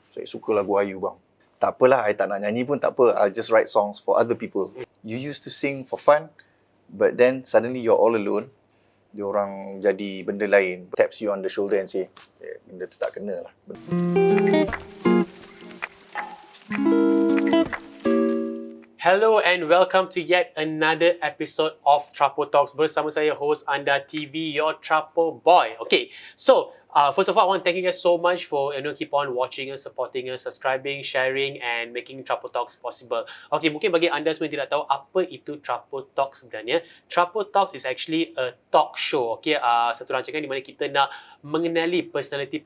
Saya suka lagu Ayu bang. Tak apalah, I tak nak nyanyi pun tak apa. I'll just write songs for other people. You used to sing for fun, but then suddenly you're all alone. Diorang jadi benda lain. Taps you on the shoulder and say, benda tu tak kena lah. Hello and welcome to yet another episode of Trapo Talks bersama saya, host anda TV, your Trapo boy. Okay, so first of all, I want to thank you guys so much for keep on watching us, supporting us, subscribing, sharing and making Trapo Talks possible. Okay, mungkin bagi anda semua yang tidak tahu apa itu Trapo Talks sebenarnya. Trapo Talks is actually a talk show. Okay, satu rancangan di mana kita nak mengenali personality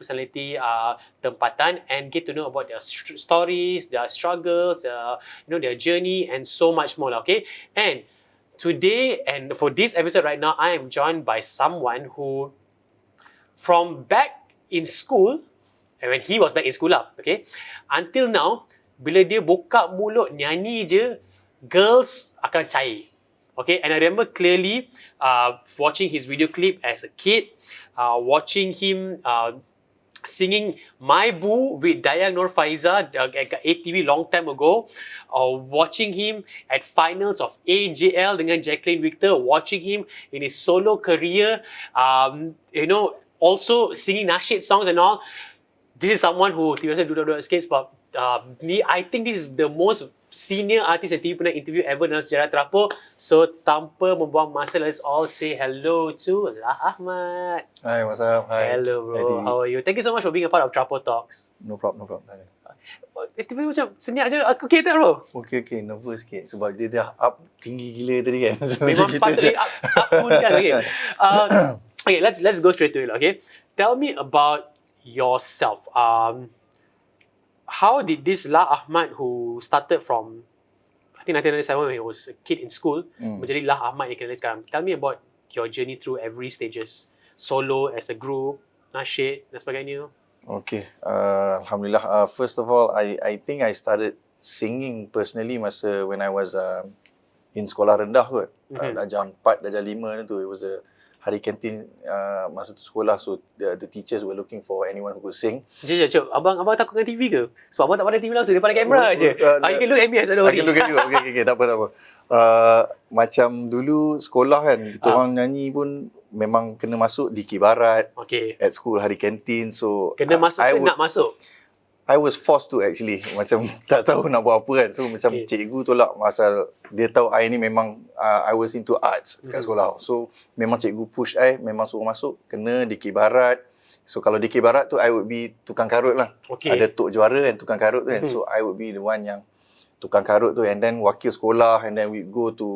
tempatan and get to know about their stories, their struggles, their journey and so much more. Okay, and today and for this episode right now, I am joined by someone who from back in school, and when he was back in school lah, okay, until now, bila dia buka mulut nyanyi je, girls akan cair. Okay, and I remember clearly watching his video clip as a kid, watching him singing My Boo with Dayang Nur Faiza at ATV long time ago, watching him at finals of AJL dengan Jacqueline Victor, watching him in his solo career, also singing nasyid songs and all. This is someone who tiba-tiba duduk-duduk sikit sebab I think this is the most senior artist yang TV pernah interview ever dalam sejarah Trapo. So tanpa membuang masa, let's all say hello to Lah Ahmad. Hi, what's up? Hi. Hello bro, how are you? Thank you so much for being a part of Trapo Talks. No problem. Tiba-tiba macam senyap je, aku okay tak bro? Okay, nervous sikit sebab dia dah up tinggi gila tadi kan. So memang patut up pun kan. Okay, let's go straight to it. Okay, tell me about yourself. How did this Lah Ahmad who started from I think 1997 when he was a kid in school menjadi Lah Ahmad yang kita lihat sekarang? Tell me about your journey through every stages, solo, as a group, nasyid dan sebagainya. Okay, Alhamdulillah. First of all, I think I started singing personally masa when I was in sekolah rendah kot. Darjah 4, darjah 5 tu. It was a hari kantin masa tu sekolah. So the teachers were looking for anyone who could sing. Cik, abang takut dengan TV ke? Sebab abang tak pandai TV langsung, dia pandai kamera je. I can look at me as a I can look at you. Okay, tak apa. Macam dulu sekolah kan, kita orang nyanyi pun memang kena masuk di kibarat. Okay. At school, hari kantin. So kena masuk nak masuk? I was forced to actually. Macam tak tahu nak buat apa kan. So macam cikgu tolak pasal dia tahu I ni memang I was into arts kat sekolah. So memang cikgu push I, memang suruh masuk, kena di kibarat. So kalau di kibarat tu I would be tukang karut lah. Okay. Ada tok juara dan tukang karut tu kan. So I would be the one yang tukang karut tu, and then wakil sekolah, and then we go to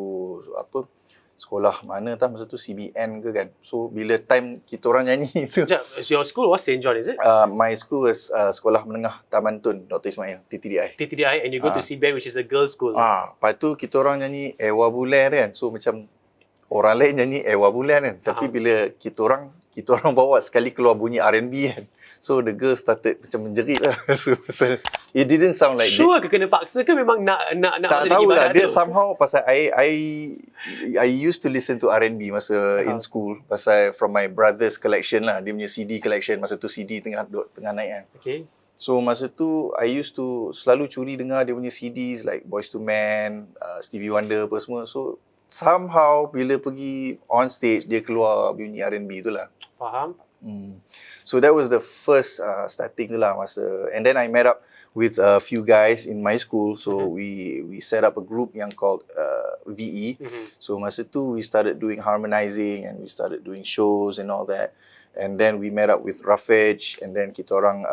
sekolah mana tak masa tu, CBN ke kan. So bila time kita orang nyanyi tu. Your school was St. John, is it? My school was sekolah menengah Taman Tun, Dr. Ismail, TTDI. And you go to CBN, which is a girls' school. Lepas tu kita orang nyanyi Ewa Bulan kan. So macam orang lain nyanyi Ewa Bulan kan. Tapi bila kita orang bawa sekali keluar bunyi R&B kan. So the girls started macam menjerit lah. So it didn't sound like sure ke kena paksa ke memang nak tak tahulah. Dia somehow pasal I used to listen to R&B masa in school, pasal from my brother's collection lah. Dia punya CD collection masa tu, CD tengah naik kan. Okay. So masa tu I used to selalu curi dengar dia punya CDs like Boyz II Men, Stevie Wonder apa semua. So somehow bila pergi on stage dia keluar bunyi R&B tu lah. Faham. So that was the first starting lah masa, and then I met up with a few guys in my school. So we set up a group yang called VE. So masa tu we started doing harmonizing and we started doing shows and all that. And then we met up with Rafej, and then kita orang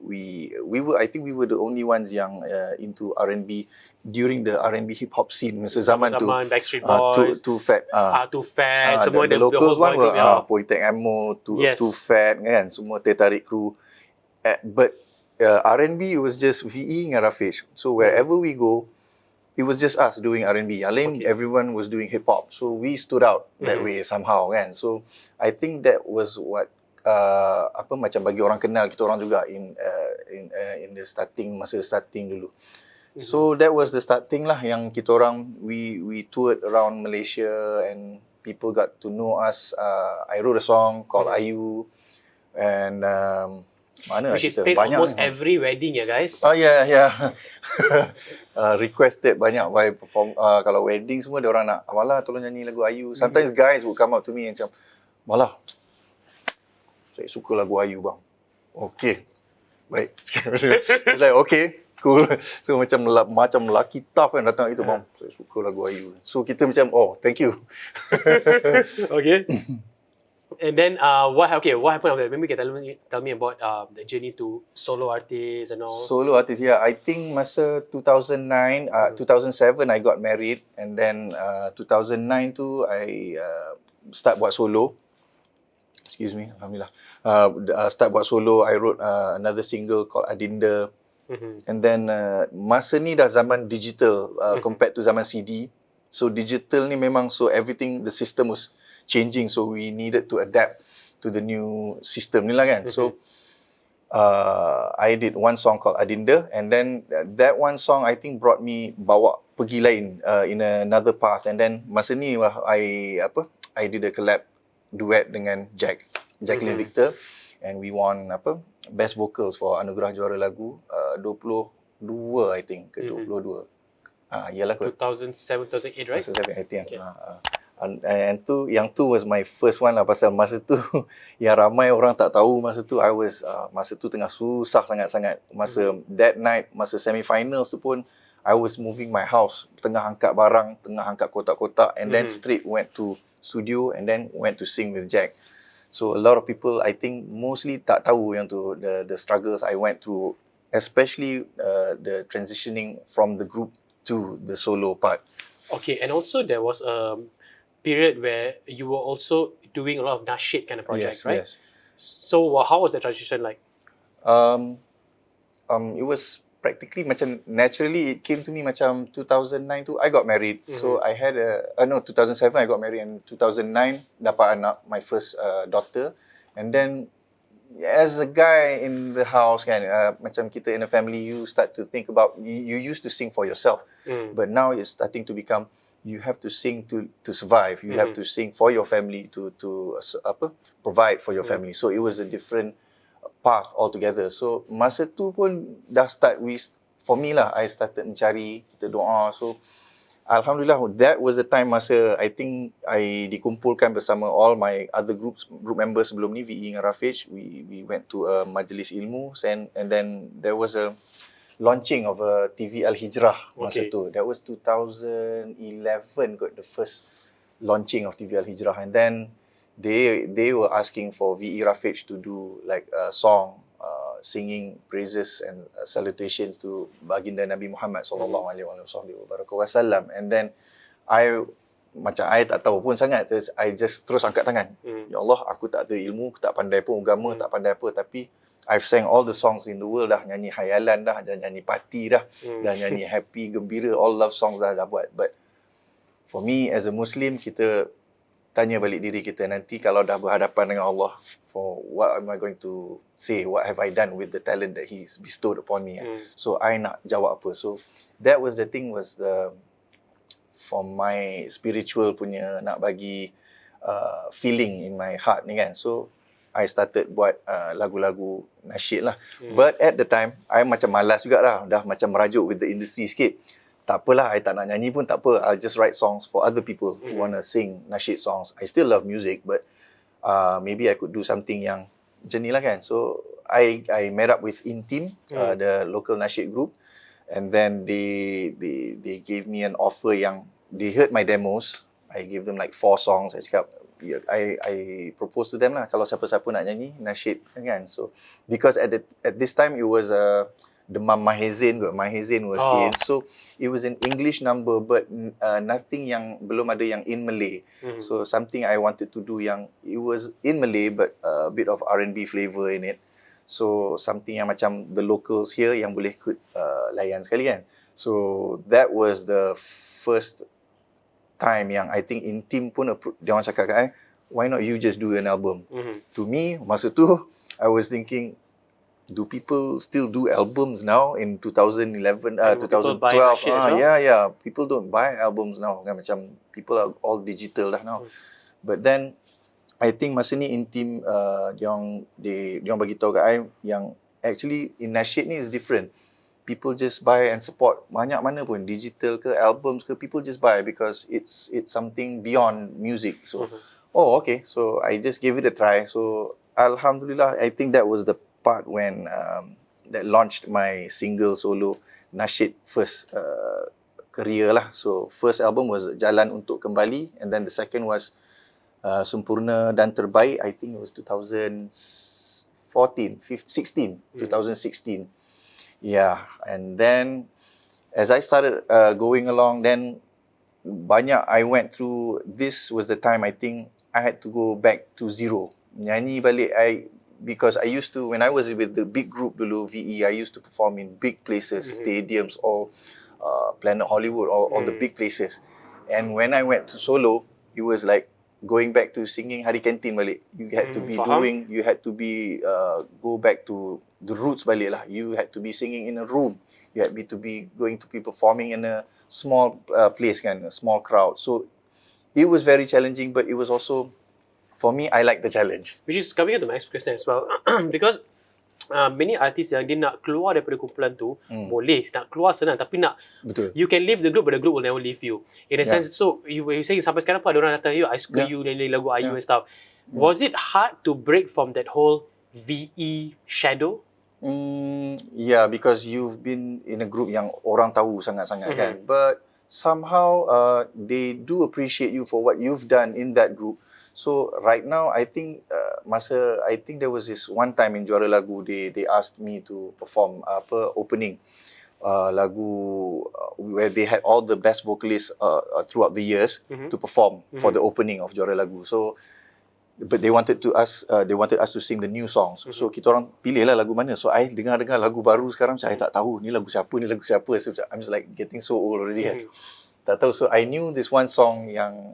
I think we were the only ones yang into R&B during the R&B hip hop scene masa zaman tu. Backstreet Boys, Too Fat, semua the locals one were Polytech Ammo, Too Fat kan, semua tertarik crew. But R&B was just VE dengan Rafej. So wherever we go, it was just us doing R&B. Everyone was doing hip hop. So we stood out that way somehow kan. So I think that was what macam bagi orang kenal kita orang juga in the masa starting dulu. So that was the starting lah yang kita orang we toured around Malaysia and people got to know us. I wrote a song called Ayu, and Mana which is kita played banyak almost ni. every wedding ya guys. Oh yeah. Requested banyak by perform. Kalau wedding semua dia orang nak, Malah tolong nyanyi lagu Ayu. Sometimes guys would come up to me and macam, Malah, saya suka lagu Ayu bang. Okay, baik. It's like okay, cool. So macam lelaki tough kan datang itu, bang, saya suka lagu Ayu. So kita macam, oh thank you. Okay. And then what happened after that? Maybe you can tell me about the journey to solo artist and all. Solo artist, yeah. I think masa 2009, 2007 I got married, and then 2009 tu I start buat solo. Excuse me, alhamdulillah. Start buat solo. I wrote another single called Adinda. And then masa ni dah zaman digital compared to zaman CD. So digital ni memang, so everything, the system was changing, so we needed to adapt to the new system ni lah kan. So I did one song called Adinda, and then that one song I think brought me, bawa pergi lain in another path. And then masa ni I did a collab duet dengan Jacqueline Victor, and we won best vocals for anugerah juara lagu 22 I think ke 22. Yalah kot. 2007, 2008, right? 2007, I think. Okay. And yang tu was my first one lah, pasal masa tu yang ramai orang tak tahu masa tu, masa tu tengah susah sangat-sangat. Masa that night, masa semi-finals tu pun, I was moving my house, tengah angkat barang, tengah angkat kotak-kotak, and then straight went to studio and then went to sing with Jack. So a lot of people, I think mostly tak tahu yang tu, the struggles I went through, especially the transitioning from the group to the solo part. Okay, and also there was a period where you were also doing a lot of nasyid kind of project, Yes, right? yes. So how was the transition like? It was practically macam naturally, it came to me macam 2009 tu I got married. So I had 2007 I got married, and 2009 dapat anak, my first daughter. And then as a guy in the house kan, macam kita in a family, you start to think about, you used to sing for yourself, but now it's starting to become, you have to sing to survive. You have to sing for your family, to provide for your family. So it was a different path altogether. So masa tu pun dah start, for me lah, I started mencari, kita doa. So alhamdulillah, that was the time masa I think I dikumpulkan bersama all my other group members sebelum ni, VE dengan Rafiq. We went to a majlis ilmu, and then there was a launching of a TV Al-Hijrah masa tu. That was 2011 got the first launching of TV Al-Hijrah, and then they were asking for VE Rafiq to do like a song singing praises and salutations to baginda Nabi Muhammad sallallahu alaihi wasallam. And then I tak tahu pun sangat, I just terus angkat tangan. Ya Allah, aku tak ada ilmu, aku tak pandai pun agama, tak pandai apa, tapi I've sang all the songs in the world dah, nyanyi khayalan dah, dah nyanyi party dah, dah nyanyi happy, gembira, all love songs dah buat. But for me as a Muslim, kita tanya balik diri kita, nanti kalau dah berhadapan dengan Allah, for what am I going to say, what have I done with the talent that He's bestowed upon me. So I nak jawab apa. So that was the thing, was for my spiritual punya, nak bagi feeling in my heart ni kan. So I started buat lagu-lagu nasyid lah. But at the time, I macam malas juga dah macam merajuk with the industry sikit. Tak apalah, I tak nak nyanyi pun tak apa, I'll just write songs for other people who want to sing nasyid songs. I still love music, but maybe I could do something yang macam ni lah kan. So I met up with Intim, the local nasyid group, and then they gave me an offer yang, they heard my demos, I gave them like 4 songs. I cakap, I propose to them lah, kalau siapa-siapa nak nyanyi nasyid kan. So because at this time it was the Mahizin was in, so it was an English number, but nothing yang, belum ada yang in Malay. So something I wanted to do yang, it was in Malay but a bit of R&B flavor in it. So something yang macam the locals here yang boleh layan sekali kan. So that was the first time yang I think Intim pun dia orang cakap kat I, why not you just do an album. To me masa tu I was thinking, do people still do albums now in 2011 2012? Yeah, people don't buy albums now kan, macam people are all digital dah now. But then I think masa ni in team diorang bagi tahu kat I yang actually in Nasheed ni is different. People just buy and support banyak mana pun, digital ke albums ke, people just buy because it's something beyond music. So okay, so I just gave it a try. So alhamdulillah, I think that was the part when that launched my single solo Nasheed first career lah. So first album was Jalan Untuk Kembali, and then the second was Sempurna dan Terbaik. I think it was 2016. Yeah, and then as I started going along, then I went through, this was the time I think I had to go back to zero. Nyanyi balik, because I used to, when I was with the big group dulu, VE, I used to perform in big places, stadiums, all Planet Hollywood, all the big places. And when I went to solo, it was like going back to singing Hari Kantin balik. You had to be go back to the roots balik lah. You had to be singing in a room. You had to be going to be performing in a small place kan, a small crowd. So it was very challenging, but it was also, for me, I like the challenge. Which is coming to my next question as well. Because many artists yang dia nak keluar daripada kumpulan tu, boleh nak keluar senang, tapi nak Betul. you can leave the group, but the group will never leave you. In a sense, so you say sampai sekarang pun ada orang datang, I suka you, nyanyi lagu you and stuff. Was it hard to break from that whole VE shadow? Yeah, because you've been in a group yang orang tahu sangat-sangat kan. But somehow they do appreciate you for what you've done in that group. So right now, I think I think there was this one time in Juara Lagu, they asked me to perform opening lagu where they had all the best vocalists throughout the years to perform for the opening of Juara Lagu. So but they wanted us to sing the new songs. So kita orang pilih lah lagu mana. So I dengar lagu baru sekarang, saya tak tahu ni lagu siapa. So I'm just like getting so old already kan. Tak tahu. So I knew this one song yang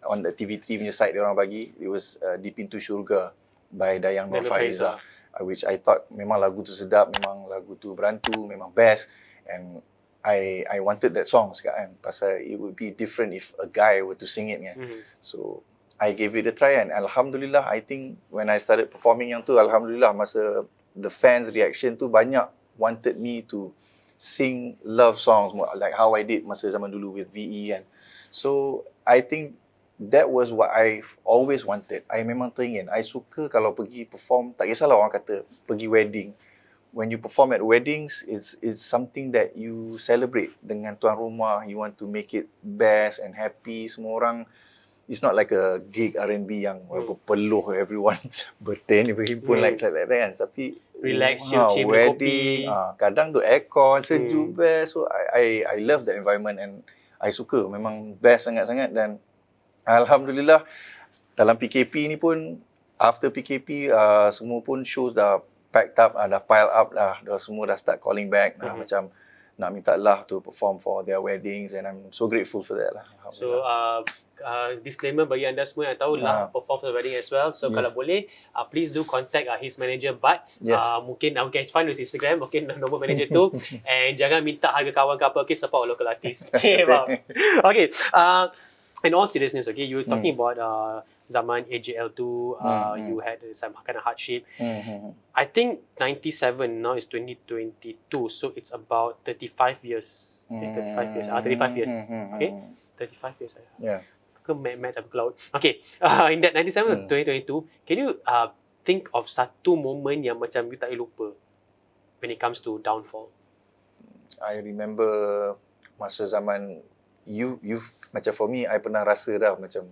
on the TV3 punya site dia orang bagi. It was Di Pintu Syurga by Dayang Nur Faiza, which I thought memang lagu tu sedap, memang lagu tu berantu, memang best, and I wanted that song sekarang pasal it would be different if a guy were to sing it kan. So I gave it a try, and alhamdulillah, I think when I started performing yang tu, alhamdulillah, masa the fans reaction tu banyak wanted me to sing love songs like how I did masa zaman dulu with VE kan. So I think that was what I always wanted. I memang teringin. I suka kalau pergi perform, tak kisahlah orang kata pergi wedding. When you perform at weddings, it's something that you celebrate dengan tuan rumah. You want to make it best and happy. Semua orang, it's not like a gig R&B yang peluh everyone berten berhimpun like that kan. Tapi relax, chill, wedding, kadang tu aircon, sejuk best. So I love that environment and I suka. Memang best sangat-sangat, dan alhamdulillah dalam PKP ni pun, after PKP semua pun shows dah packed up, dah pile up dah semua dah start calling back, macam nak minta Lah to perform for their weddings, and I'm so grateful for that lah. So disclaimer bagi anda semua yang tahu, Lah perform for the wedding as well. So kalau boleh, please do contact his manager Bud. Mungkin it's fine with Instagram, mungkin nombor manager tu. And jangan minta harga kawan ke apa, okay, support local artist. Okay, in all seriousness, okay, you were talking about zaman AJL2, you had some kind of hardship. I think 97, now is 2022, so it's about 35 years. Okay, 35 years. 35 years. Okay, 35 years. Yeah. Maths aku cloud. Okay, in that 97, 2022, can you think of satu moment yang macam you tak boleh lupa when it comes to downfall? I remember masa zaman you've macam for me, I pernah rasa dah macam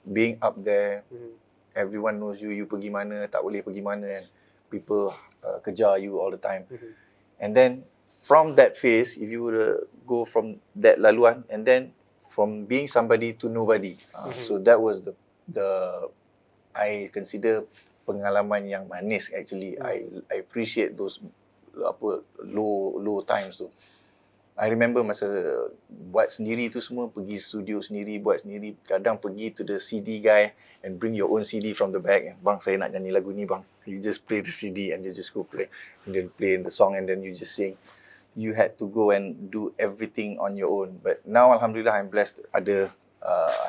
being up there, everyone knows you pergi mana, tak boleh pergi mana, and people kejar you all the time. And then from that phase, if you were to go from that laluan, and then from being somebody to nobody, so that was the I consider pengalaman yang manis actually. I appreciate those low times tu. I remember masa buat sendiri tu semua, pergi studio sendiri, buat sendiri. Kadang pergi to the CD guy and bring your own CD from the back. Bang, saya nak nyanyi lagu ni bang. You just play the CD and you just go play. And then play the song and then you just sing. You had to go and do everything on your own. But now, alhamdulillah, I'm blessed. I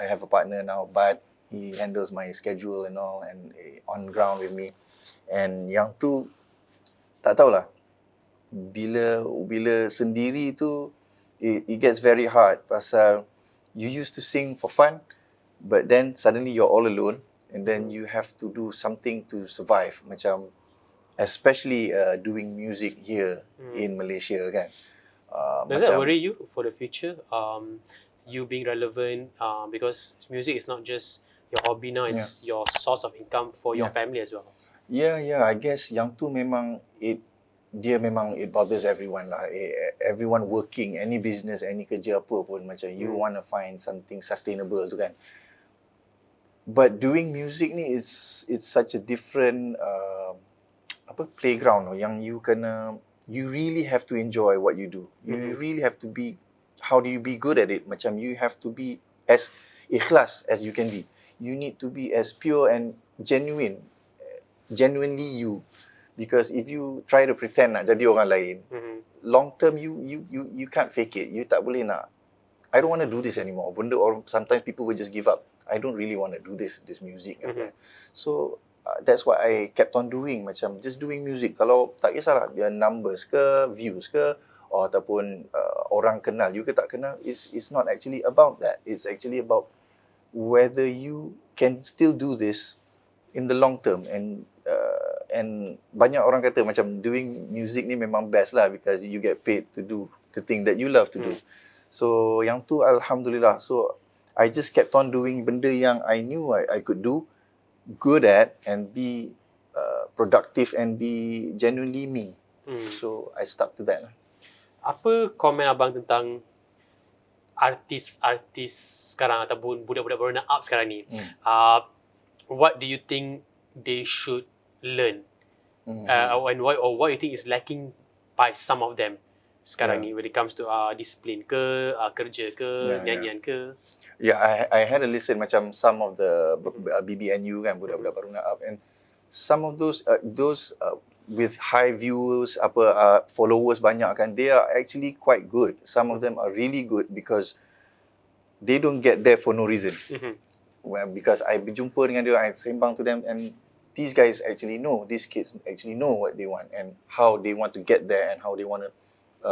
have a partner now, but He handles my schedule and all, and on ground with me. And yang tu tak tahulah, bila sendiri tu it gets very hard pasal you used to sing for fun, but then suddenly you're all alone, and then you have to do something to survive, macam especially doing music here in Malaysia kan. Does that worry you for the future? You being relevant, because music is not just your hobby now, it's your source of income for your family as well. Yeah, I guess yang tu memang it bothers everyone lah. Everyone working, any business, any kerja apa pun, macam you want to find something sustainable tu kan. But doing music ni it's such a different playground yang you really have to enjoy what you do. You really have to be, how do you be good at it? Macam you have to be as ikhlas as you can be. You need to be as pure and genuinely you. Because if you try to pretend nak jadi orang lain, long term you can't fake it. You tak boleh nak, I don't want to do this anymore. Or sometimes people will just give up. I don't really want to do this music. So that's what I kept on doing, macam just doing music. Kalau tak kisahlah dia numbers ke, views ke, ataupun orang kenal you ke tak kenal, it's not actually about that. It's actually about whether you can still do this in the long term. And banyak orang kata macam doing music ni memang best lah, because you get paid to do the thing that you love to do. So yang tu alhamdulillah. So I just kept on doing benda yang I knew I could do, good at, and be productive and be genuinely me. So I stuck to that. Apa komen abang tentang artis-artis sekarang ataupun budak-budak baru nak up sekarang ni? What do you think they should learn? And what you think is lacking by some of them sekarang ni when it comes to disiplin ke, kerja ke, nyanyian ke? I had a listen macam some of the BBNU kan, budak-budak baru nak up, and some of those with high views, followers banyak kan, they are actually quite good. Some of them are really good because they don't get there for no reason. Well, because I berjumpa dengan dia, I sembang to them, and these guys actually know, these kids actually know what they want and how they want to get there and how they want to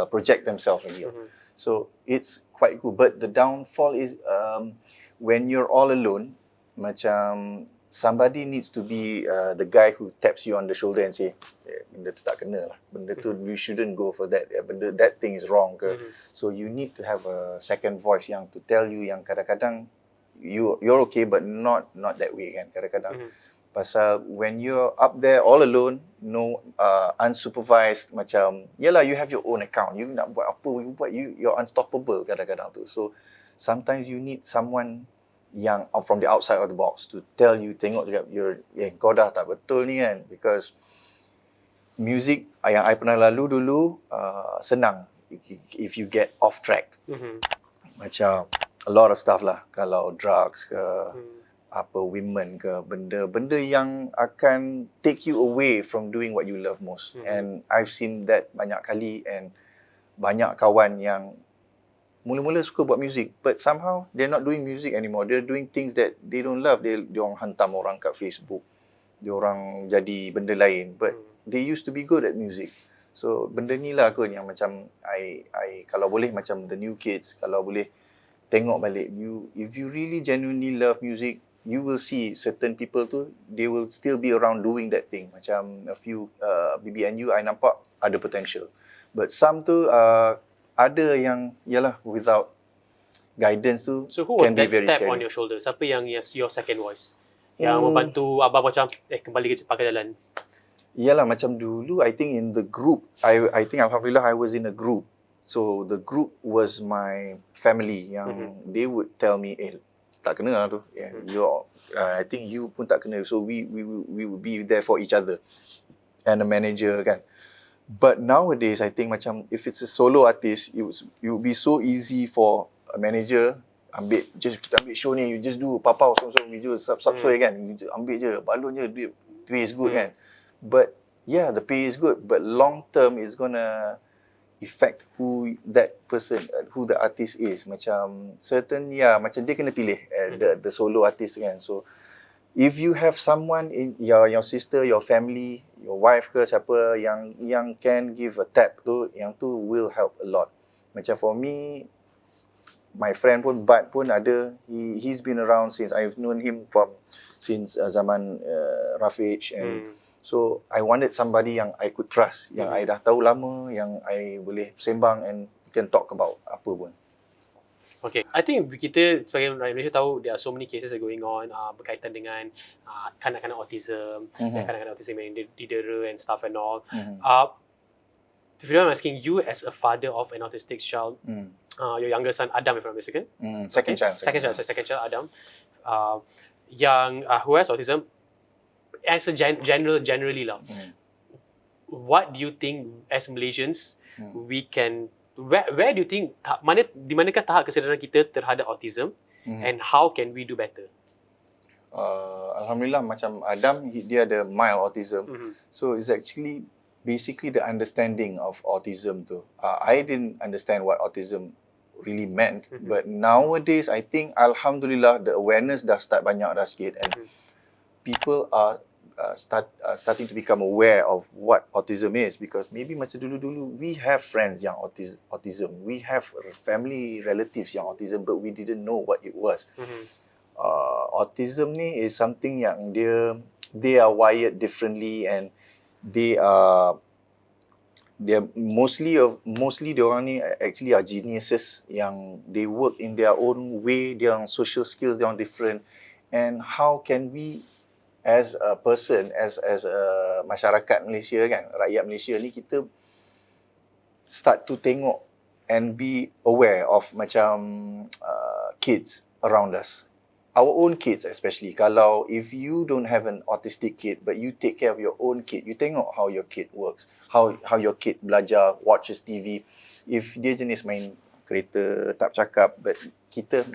project themselves in here. So it's quite good. But the downfall is when you're all alone, macam somebody needs to be the guy who taps you on the shoulder and say, benda tu tak kena lah, benda tu you shouldn't go for that, benda that thing is wrong ke. So you need to have a second voice yang to tell you yang kadang-kadang you're okay but not that way kan kadang-kadang. Pasal when you're up there all alone, no unsupervised, macam yalah, you have your own account, you nak buat apa you buat, you're unstoppable kadang-kadang tu. So sometimes you need someone yang from the outside of the box to tell you, tengok juga, kau dah tak betul ni kan. Because music yang I pernah lalu dulu senang if you get off track. Macam a lot of stuff lah, kalau drugs ke, women ke, benda yang akan take you away from doing what you love most. And I've seen that banyak kali, and banyak kawan yang mula-mula suka buat music, but somehow they're not doing music anymore. They're doing things that they don't love. Dia orang hantam orang kat Facebook, dia orang jadi benda lain, but they used to be good at music. So benda ni lah kot yang macam I kalau boleh, macam the new kids, kalau boleh tengok balik, if you really genuinely love music, you will see certain people tu, they will still be around doing that thing. Macam a few BBNU I nampak ada potential, but some tu ada yang yalah, without guidance tu, so who was can be that very tap scary. on your shoulder? Siapa yang your second voice yang membantu abang macam kembali ke pakai jalan? Yalah, macam dulu I think in the group, I think alhamdulillah I was in a group. So the group was my family yang they would tell me, tak kena lah tu. I think you pun tak kena. So we would be there for each other, and a manager kan. But nowadays I think macam if it's a solo artist, it would be so easy for a manager, kita ambil show ni, you just do papau so we just subscribe kan, ambil je balon je, duit pay is good kan. But yeah, the pay is good, but long term is gonna affect who that person, who the artist is. Macam certain, macam dia kena pilih the solo artist kan. So if you have someone in your sister, your family, your wife ke siapa yang can give a tap tu, yang tu will help a lot. Macam for me, my friend pun, Bud pun ada, he's been around since I've known him since zaman Rafiq, and so I wanted somebody yang I could trust, yang I dah tahu lama, yang I boleh sembang and we can talk about apa pun. Okay, I think kita sebagai rakyat Malaysia tahu there are so many cases that going on berkaitan dengan kanak-kanak autism, kanak-kanak autism yang didera and stuff and all. If you know, I'm asking you as a father of an autistic child, your younger son Adam, if I'm not mistaken, Second child, Adam, who has autism, as a generally lah. What do you think as Malaysians we can, where do you think, di manakah tahap kesedaran kita terhadap autism, and how can we do better? Alhamdulillah, macam Adam, dia ada mild autism, so it's actually basically the understanding of autism tu. I didn't understand what autism really meant, but nowadays I think Alhamdulillah the awareness dah start banyak dah sikit, and people are starting to become aware of what autism is, because maybe macam dulu-dulu we have friends yang autism, we have family relatives yang autism, but we didn't know what it was. Autism ni is something yang they are wired differently, and they mostly diorang ni actually are geniuses yang they work in their own way, their social skills they are different, and how can we as a person, as a masyarakat Malaysia kan, rakyat Malaysia ni, kita start to tengok and be aware of macam kids around us. Our own kids especially. Kalau if you don't have an autistic kid but you take care of your own kid, you tengok how your kid works, how your kid belajar, watches TV. If dia jenis main kereta, tak cakap, but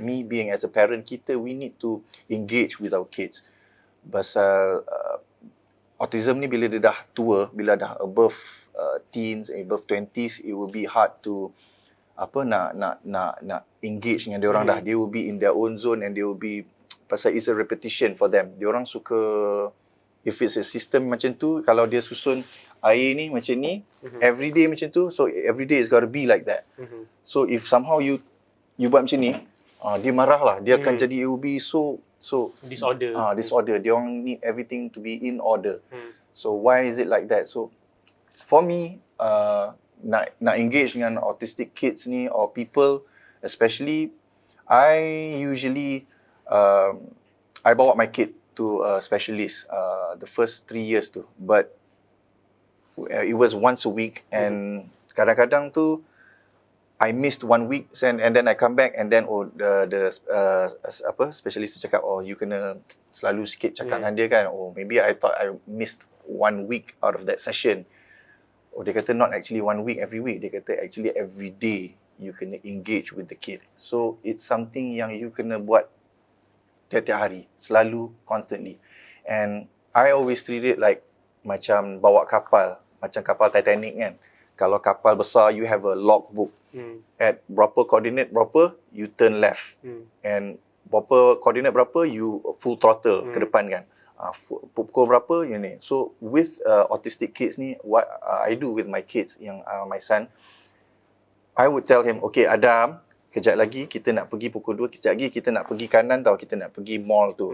me being as a parent, we need to engage with our kids. Pasal autism ni bila dia dah tua, bila dah above teens, above 20s, it will be hard to nak engage dengan dia orang dah. They will be in their own zone, and they will be, pasal it's a repetition for them. Dia orang suka, if it's a system macam tu, kalau dia susun air ni macam ni, every day macam tu, so every day it's got to be like that. So if somehow you buat macam ni, dia marah lah, dia akan jadi, it will be so disorder. Dia orang need everything to be in order. So why is it like that? So for me, nak engage dengan autistic kids ni or people especially, I usually I bawa my kid to a specialist the first 3 years tu, but it was once a week, and kadang-kadang tu I missed 1 week, and then I come back, and then the specialist tu cakap, you kena selalu sikit cakap dengan dia kan, maybe I thought I missed 1 week out of that session. Dia kata not actually 1 week every week, dia kata actually every day you kena engage with the kid. So it's something yang you kena buat tiap-tiap hari, selalu, constantly. And I always treat it like macam bawa kapal, macam kapal Titanic kan. Kalau kapal besar, you have a logbook. At berapa coordinate berapa, you turn left. And berapa coordinate berapa, you full throttle ke depan kan. Pukul berapa ni. So with autistic kids ni, what I do with my kids, yang my son, I would tell him, okay Adam, kejap lagi kita nak pergi pukul 2, kejap lagi kita nak pergi kanan tau, kita nak pergi mall tu.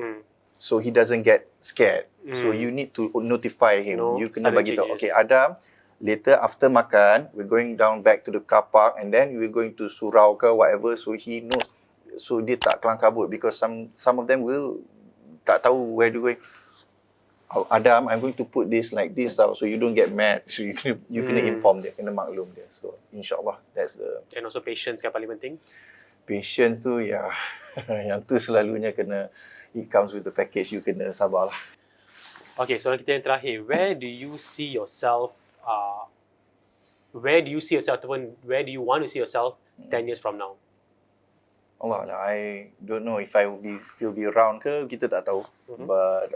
So he doesn't get scared. So you need to notify him. You kena bagi tahu, okay Adam, later after makan, we're going down back to the car park, and then we're going to surau ke whatever, so he knows. So dia tak kelang kabut, because some of them will tak tahu where to go. Adam, I'm going to put this like this so you don't get mad. So you kena inform dia, kena maklum dia. So insyaAllah, that's the... And also patience kan paling penting. Patience tu, yang tu selalunya kena, it comes with the package, you kena sabar lah. Okay, soalan kita yang terakhir, where do you see yourself ataupun where do you want to see yourself 10 years from now? Allah, I don't know if I will still be around ke, kita tak tahu. But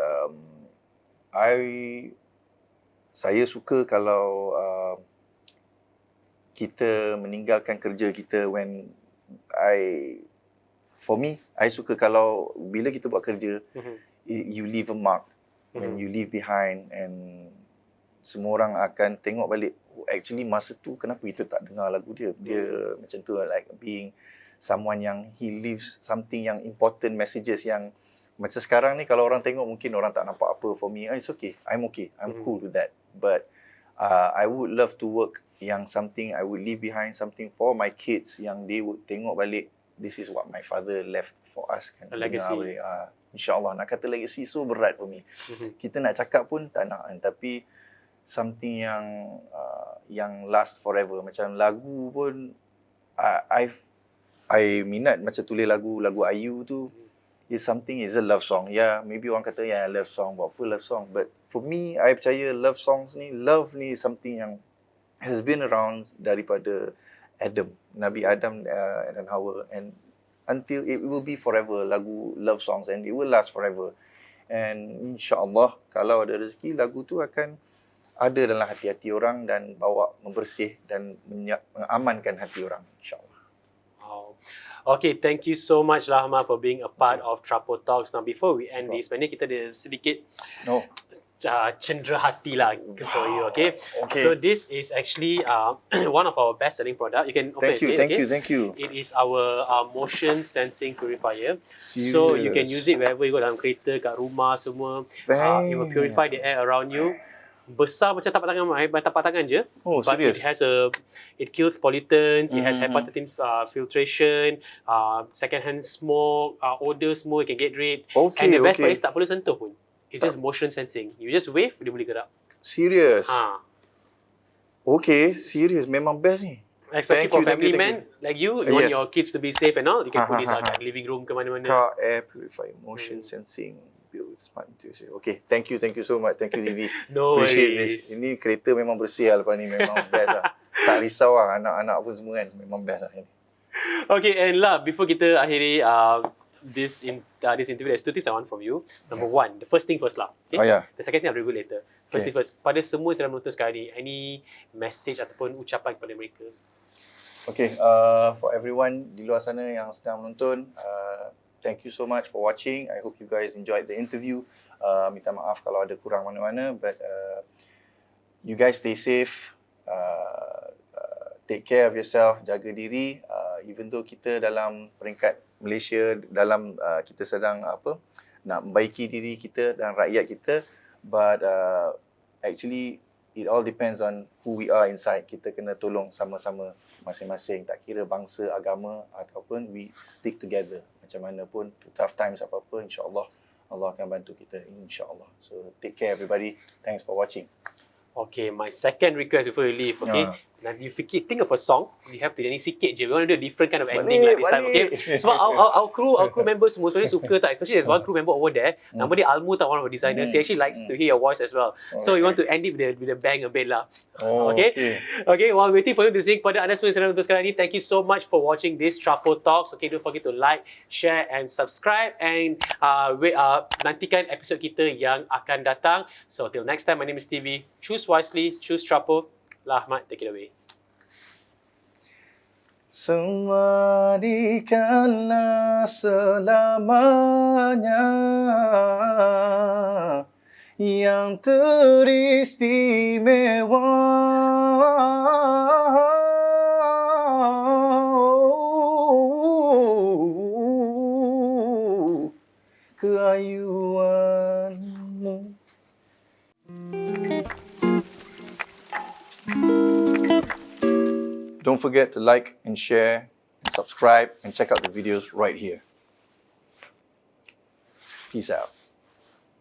saya suka kalau kita meninggalkan kerja kita when for me, I suka kalau bila kita buat kerja, you leave a mark when you leave behind, and semua orang akan tengok balik, oh, actually masa tu kenapa kita tak dengar lagu dia. Dia macam tu, like being someone yang he leaves something yang important messages yang macam sekarang ni kalau orang tengok mungkin orang tak nampak apa. For me, it's okay. I'm cool with that. But I would love to work yang something I would leave behind, something for my kids yang they would tengok balik, this is what my father left for us. Kan? A legacy. InsyaAllah, nak kata legacy so berat for me. Kita nak cakap pun tak nak kan. Tapi something yang last forever. Macam lagu pun, I minat macam tulis lagu Ayu tu. Is a love song. Yeah, maybe orang kata love song, buat apa love song. But for me, I percaya love ni is something yang has been around daripada Nabi Adam dan Hawa, and until it will be forever, lagu love songs, and it will last forever. And insyaAllah, kalau ada rezeki, lagu tu akan ada dalam hati-hati orang dan bawa membersih dan mengamankan hati orang, insyaAllah. Wow. Okay, thank you so much Lah Ahmad for being a part of Trapo Talks. Now before we end this, sebenarnya kita ada sedikit cendera hati lah for you, okay? So this is actually one of our best selling product. You can open it. Thank you. It is our motion sensing purifier. Serious? So you can use it wherever you go, dalam kereta, kat rumah semua. It will purify the air around you. Besar macam tapak tangan je. Oh, but serious? It kills pollutants, it has hepatitis filtration, secondhand smoke, odor semua, you can get rid. And the best part is tak perlu sentuh pun. It's just motion sensing. You just wave, dia boleh gerak. Serious? Okay, serious. Memang best ni. Especially for family man like you want your kids to be safe and all, you can put this at living room ke mana-mana. Car air purifier, motion sensing. Smart intuition. Okay, thank you so much. Thank you, TV. No Appreciate worries. this. Ini kereta memang bersih lah lepas ni. Memang best lah. Tak risau lah anak-anak pun semua kan. Memang best lah ini. Okay, and lah, before kita akhiri this interview, there's two things I want from you. Number one, the first thing first lah. Okay? The second thing I'll review later. First thing first, pada semua yang sedang menonton sekarang ni, any message ataupun ucapan kepada mereka? Okay, for everyone di luar sana yang sedang menonton, thank you so much for watching. I hope you guys enjoyed the interview. Minta maaf kalau ada kurang mana-mana, but you guys stay safe. Take care of yourself, jaga diri. Even though kita dalam peringkat Malaysia, dalam kita sedang nak membaiki diri kita dan rakyat kita, but actually it all depends on who we are inside. Kita kena tolong sama-sama masing-masing, tak kira bangsa, agama ataupun we stick together. Macam mana pun, tough times apa-apa, insyaAllah Allah akan bantu kita, insyaAllah. So take care everybody. Thanks for watching. Okay, my second request before you leave, okay? Now you think of a song, you have to nyanyi sikit je. We want to do a different kind of ending like this time, okay? Sebab our crew members semua sebenarnya suka tak, especially there's one crew member over there, nama dia Almu tak, one of our designers. He actually likes to hear your voice as well. So we want to end it with a bang a bit lah. Okay, while waiting for you to sing, pada anda semua yang sedang menonton sekarang ni, thank you so much for watching this Trapo Talks. Okay, don't forget to like, share and subscribe, and nantikan episod kita yang akan datang. So till next time, my name is TV. Choose wisely, choose Trapo. Lah Ahmad, take it away. Semadikanlah selamanya yang teristimewa, keayuanmu. Don't forget to like and share and subscribe and check out the videos right here. Peace out.